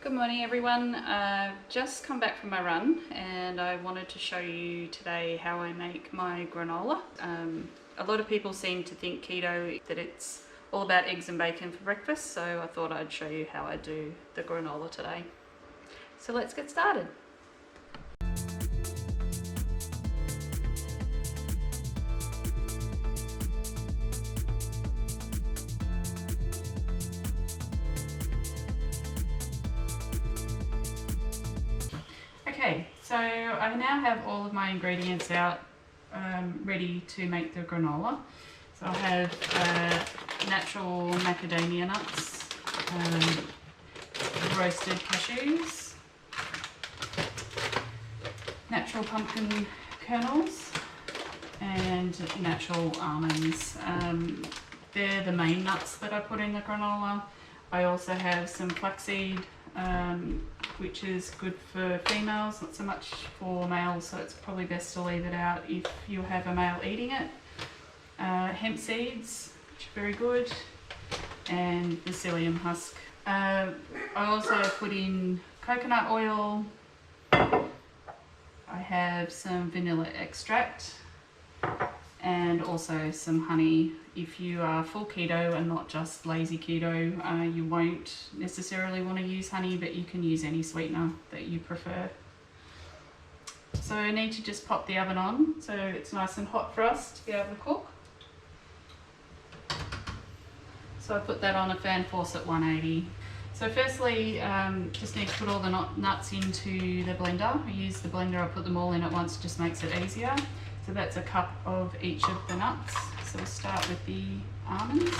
Good morning everyone. Just come back from my run and I wanted to show you today how I make my granola. A lot of people seem to think keto that it's all about eggs and bacon for breakfast, so I thought I'd show you how I do the granola today. So let's get started. Okay, so I now have all of my ingredients out ready to make the granola. So I have natural macadamia nuts, roasted cashews, natural pumpkin kernels, and natural almonds. They're the main nuts that I put in the granola. I also have some flaxseed, which is good for females, not so much for males, so it's probably best to leave it out if you have a male eating it. Hemp seeds, which are very good, and the psyllium husk. I also put in coconut oil. I have some vanilla extract and also some honey. If you are full keto and not just lazy keto, you won't necessarily want to use honey, but you can use any sweetener that you prefer. So I need to just pop the oven on so it's nice and hot for us to be able to cook. So I put that on a fan force at 180. So firstly, just need to put all the nuts into the blender. I use the blender, I put them all in at once, just makes it easier. So that's a cup of each of the nuts. So we'll start with the almonds.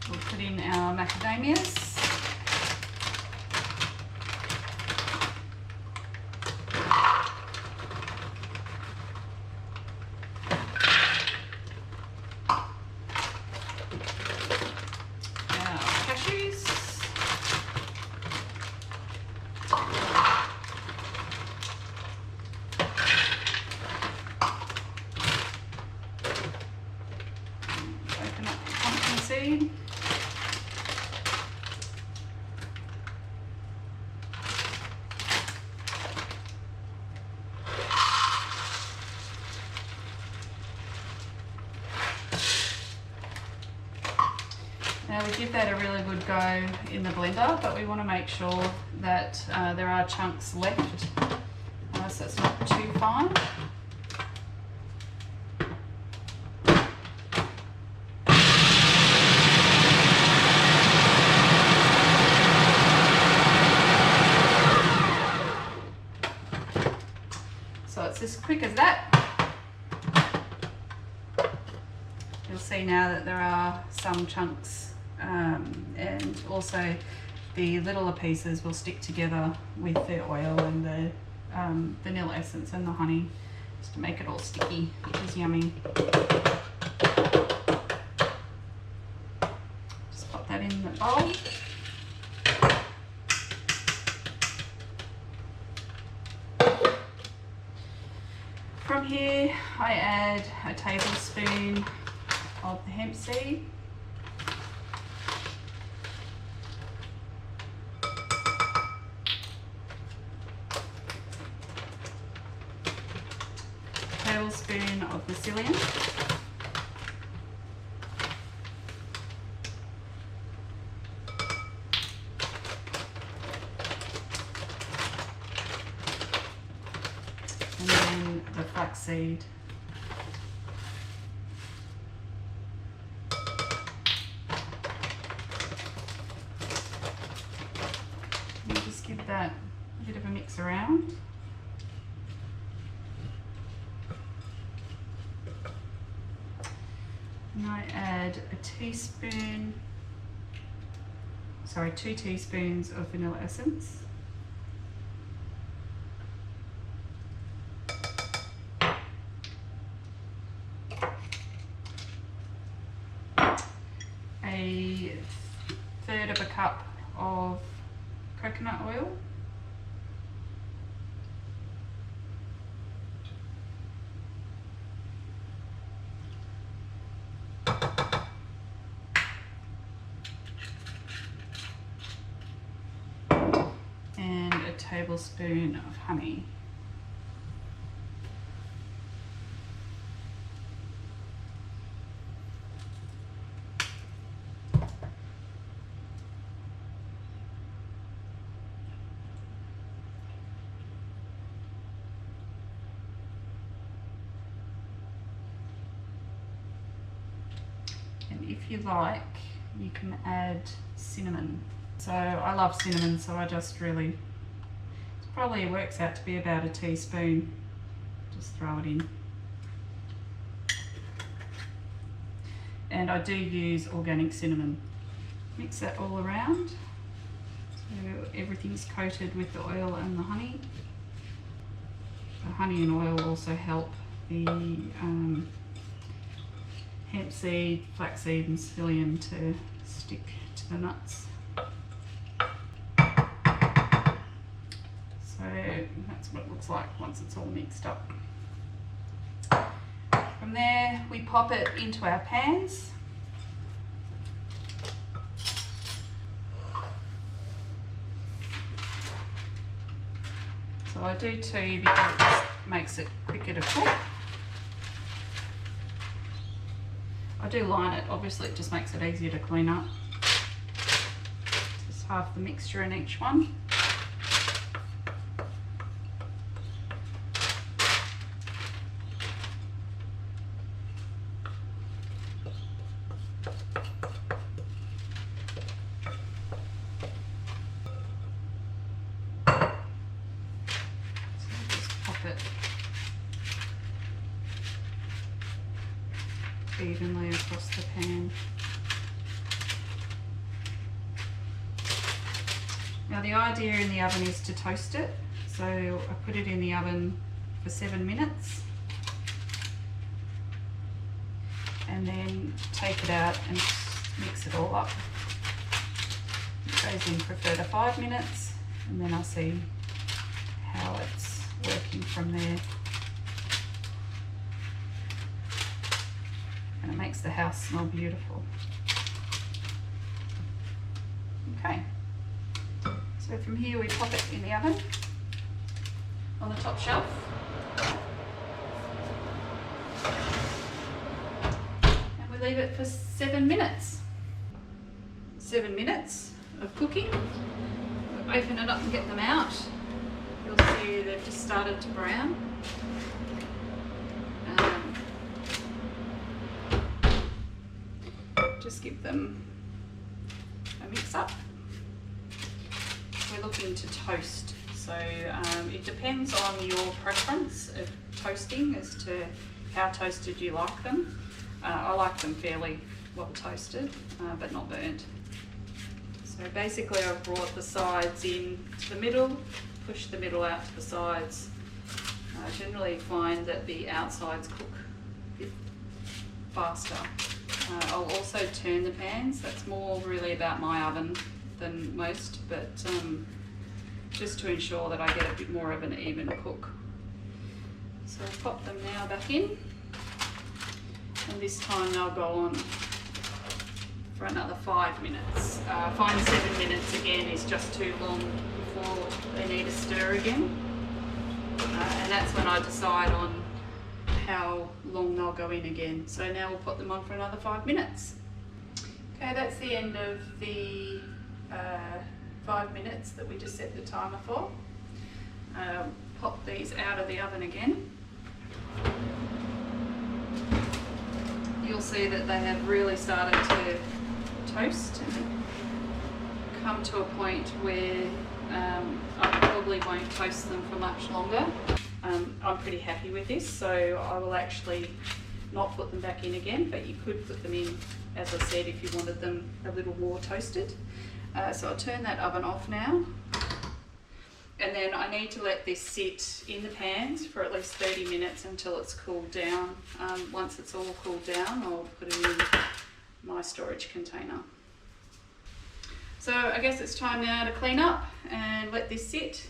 We'll put in our macadamias. Cashews, coconut pumpkin seed, now we give that a really good go in the blender, but we want to make sure that there are chunks left, so it's not too fine. So it's as quick as that. You'll see now that there are some chunks, and also the littler pieces will stick together with the oil and the vanilla essence and the honey, just to make it all sticky, which is yummy. Just pop that in the bowl. From here I add a tablespoon of the hemp seed, tablespoon of the psyllium, and then the flaxseed. And just give that a bit of a mix around. And I add two teaspoons of vanilla essence. A third of a cup of coconut oil. tablespoon of honey. And if you like, you can add cinnamon. So I love cinnamon, so I just really, it probably works out to be about a teaspoon. Just throw it in. And I do use organic cinnamon. Mix that all around so everything's coated with the oil and the honey. The honey and oil also help the hemp seed, flaxseed and psyllium to stick to the nuts. So that's what it looks like once it's all mixed up. From there we pop it into our pans. So I do too because it just makes it quicker to cook. I do line it, obviously it just makes it easier to clean up. Just half the mixture in each one. So just pop it evenly across the pan. Now the idea in the oven is to toast it, so I put it in the oven for 7 minutes and then take it out and mix it all up. It goes in for a further 5 minutes and then I'll see how it's working from there. And it makes the house smell beautiful. Okay, so from here we pop it in the oven on the top shelf. And we leave it for 7 minutes. 7 minutes of cooking. We'll open it up and get them out. You'll see they've just started to brown. Just give them a mix up. We're looking to toast, so it depends on your preference of toasting as to how toasted you like them. I like them fairly well toasted, but not burnt. So basically I've brought the sides in to the middle, push the middle out to the sides. I generally find that the outsides cook a bit faster. I'll also turn the pans. That's more really about my oven than most, but just to ensure that I get a bit more of an even cook. So I'll pop them now back in, and this time they'll go on for another 5 minutes. I find 7 minutes again is just too long before they need a stir again, and that's when I decide on how long they'll go in again. So now we'll put them on for another 5 minutes. Okay, that's the end of the 5 minutes that we just set the timer for. Pop these out of the oven again. You'll see that they have really started to toast and come to a point where I probably won't toast them for much longer. I'm pretty happy with this, so I will actually not put them back in again, but you could put them in, as I said, if you wanted them a little more toasted. So I'll turn that oven off now, and then I need to let this sit in the pans for at least 30 minutes until it's cooled down. Once it's all cooled down, I'll put it in my storage container. So I guess it's time now to clean up and let this sit.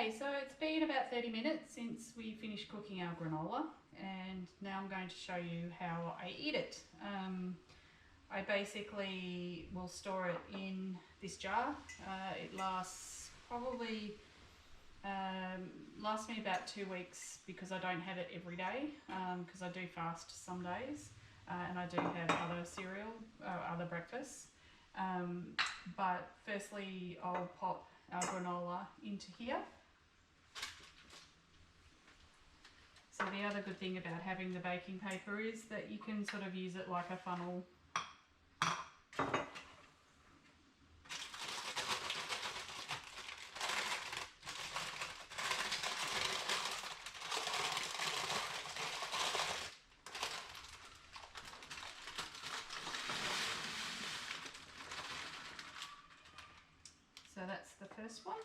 Okay, so it's been about 30 minutes since we finished cooking our granola, and now I'm going to show you how I eat it. I basically will store it in this jar. It lasts probably lasts me about 2 weeks because I don't have it every day because I do fast some days and I do have other cereal, other breakfasts. But firstly, I'll pop our granola into here. So the other good thing about having the baking paper is that you can sort of use it like a funnel. So that's the first one.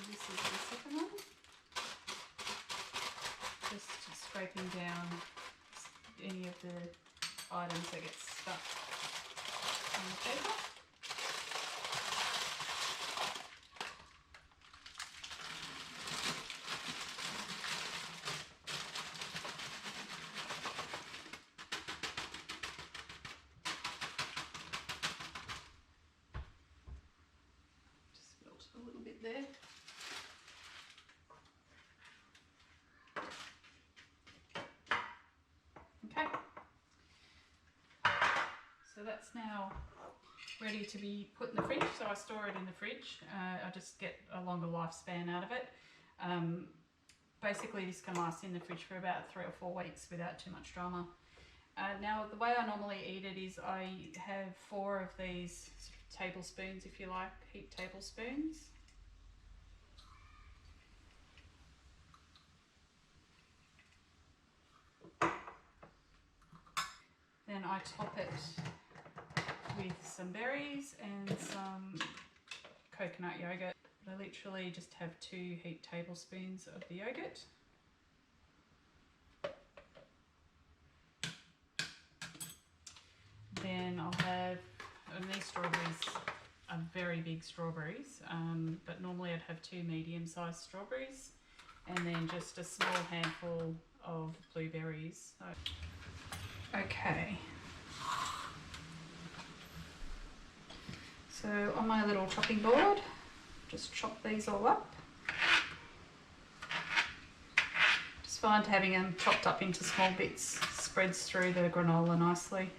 This is the second one. Just scraping down any of the items that get stuck on the paper. Just spilled a little bit there. Okay, so that's now ready to be put in the fridge. So I store it in the fridge. I just get a longer lifespan out of it. Basically this can last in the fridge for about 3 or 4 weeks without too much drama. Now the way I normally eat it is I have 4 of these sort of tablespoons, if you like, heaped tablespoons. Then I top it with some berries and some coconut yogurt. I literally just have 2 heaped tablespoons of the yogurt. Then I'll have, and these strawberries are very big strawberries, but normally I'd have 2 medium-sized strawberries and then just a small handful of blueberries. Okay, so on my little chopping board, just chop these all up. Just find having them chopped up into small bits spreads through the granola nicely.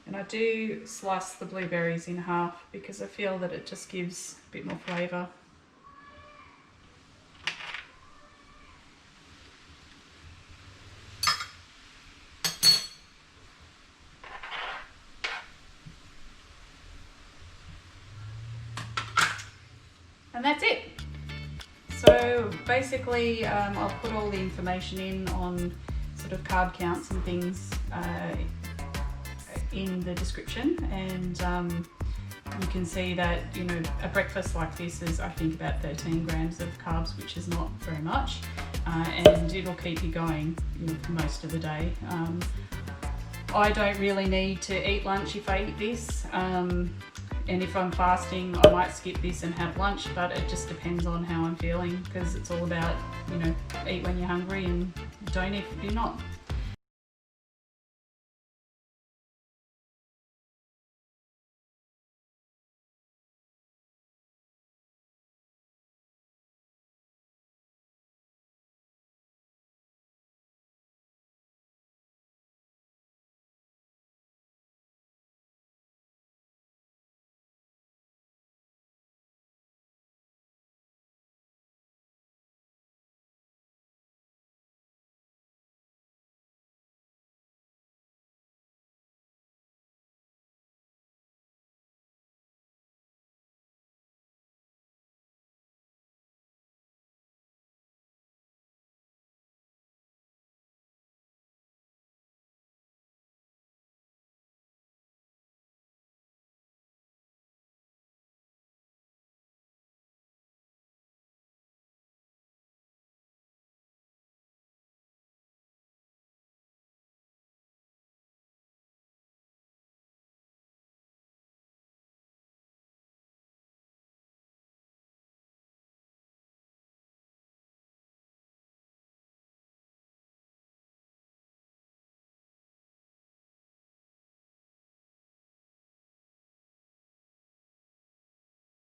And I do slice the blueberries in half because I feel that it just gives a bit more flavour. And that's it. So basically I'll put all the information in on sort of carb counts and things in the description, and you can see that, you know, a breakfast like this is, I think, about 13 grams of carbs, which is not very much, and it'll keep you going, you know, for most of the day. I don't really need to eat lunch if I eat this, and if I'm fasting I might skip this and have lunch, but it just depends on how I'm feeling, because it's all about, you know, eat when you're hungry and don't if you're not.